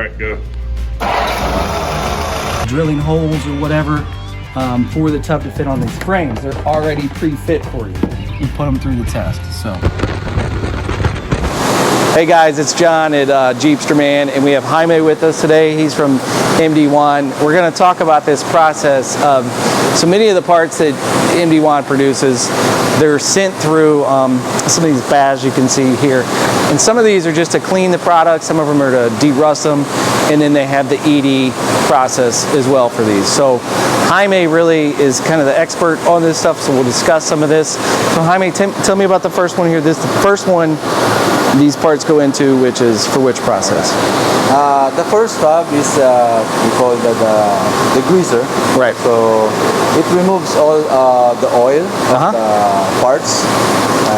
right, go. Drilling holes or whatever for the tub to fit on these frames. They're already pre-fit for you. You put them through the test, so. Hey guys, it's John at JeepsterMan, and we have Jaime with us today. He's from MD Juan. We're going to talk about this process of, so many of the parts that MD Juan produces, they're sent through some of these baths you can see here. And some of these are just to clean the product, some of them are to derust them, and then they have the ED process as well for these. So Jaime really is kind of the expert on this stuff, so we'll discuss some of this. So Jaime, tell me about the first one here. This is the first one these parts go into, which is for which process? The first tub is we call it the degreaser. Right. So it removes all the oil of the parts.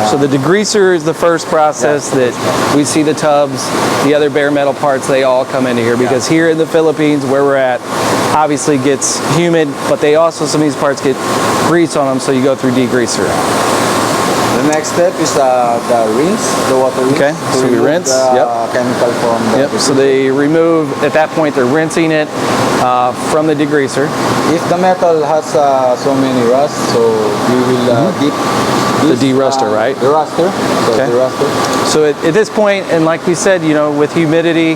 So the degreaser is the first process that we see the tubs, the other bare metal parts, they all come into here because here in the Philippines where we're at, obviously gets humid, but they also, some of these parts get grease on them, so you go through degreaser. The next step is the rinse, the water rinse. Okay, so we rinse, chemical from the so they remove, at that point they're rinsing it from the degreaser. If the metal has so many rust, so we will dip this, the deruster, right? The ruster. So okay. the ruster. So at this point, and like we said, you know, with humidity,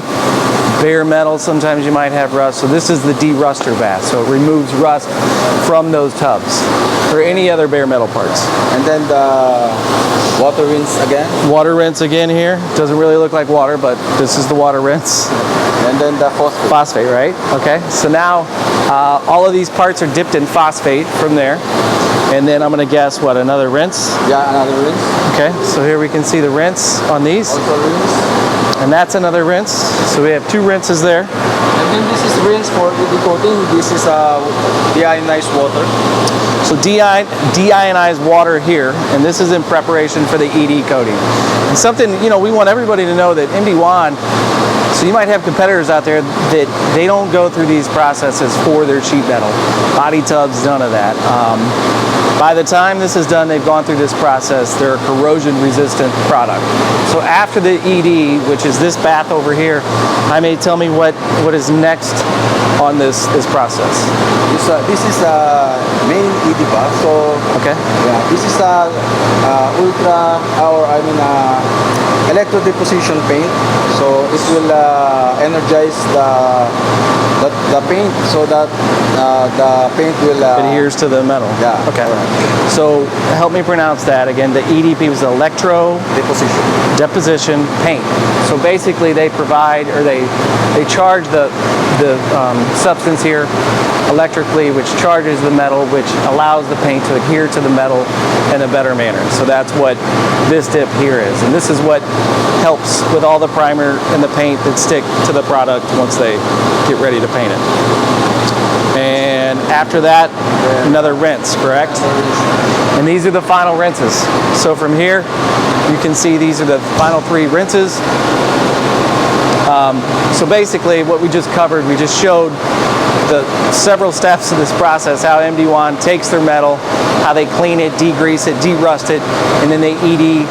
bare metal, sometimes you might have rust. So this is the deruster bath. So it removes rust from those tubs or any other bare metal parts. And then the water rinse again. Water rinse again here. Doesn't really look like water, but this is the water rinse. And then the phosphate. Phosphate, right? Okay. So now all of these parts are dipped in phosphate from there. And then I'm going to guess what, another rinse? Yeah, another rinse. Okay. So here we can see the rinse on these. Also rinse. And that's another rinse. So we have two rinses there. And then this is rinse for the coating. This is deionized water. So deionized water here, and this is in preparation for the ED coating. And something, you know, we want everybody to know that MD Juan, so you might have competitors out there that they don't go through these processes for their sheet metal. Body tubs, none of that. By the time this is done, they've gone through this process. They're a corrosion-resistant product. So after the ED, which is this bath over here, Jaime, tell me what is next on this process. This is main ED bath. So okay. Yeah, this is Electro Deposition paint. So it will energize the paint so that the paint will adheres to the metal. Yeah. Okay. Right. So help me pronounce that again. The EDP was Electro Deposition paint. So basically, they provide, or they charge the substance here electrically, which charges the metal, which allows the paint to adhere to the metal in a better manner. So that's what this dip here is, and this is what helps with all the primer and the paint that stick to the product once they get ready to paint it. And after that, another rinse, correct? And these are the final rinses. So from here, you can see these are the final three rinses. So basically what we just covered, we just showed the several steps of this process, how MD Juan takes their metal, how they clean it, degrease it, derust it, and then they ED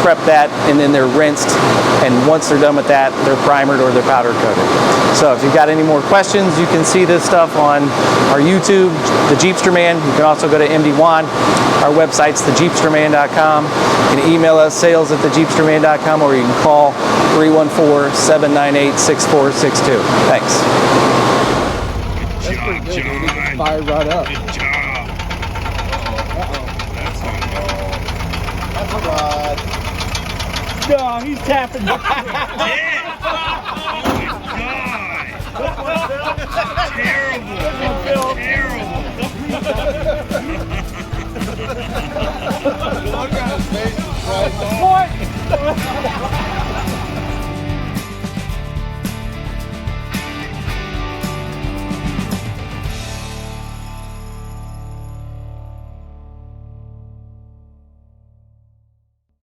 prep that, and then they're rinsed, and once they're done with that, they're primered or they're powder coated. So if you've got any more questions, you can see this stuff on our YouTube, the JeepsterMan. You can also go to MD Juan. Our website's thejeepsterman.com. You can email us, sales@thejeepsterman.com, or you can call 314-798-6462. Thanks. Good job, John. Fire right up. Good job. That's not bad. That's a rod. No, he's tapping. Yeah. Oh my God. Terrible. Terrible. Look at his face. Right.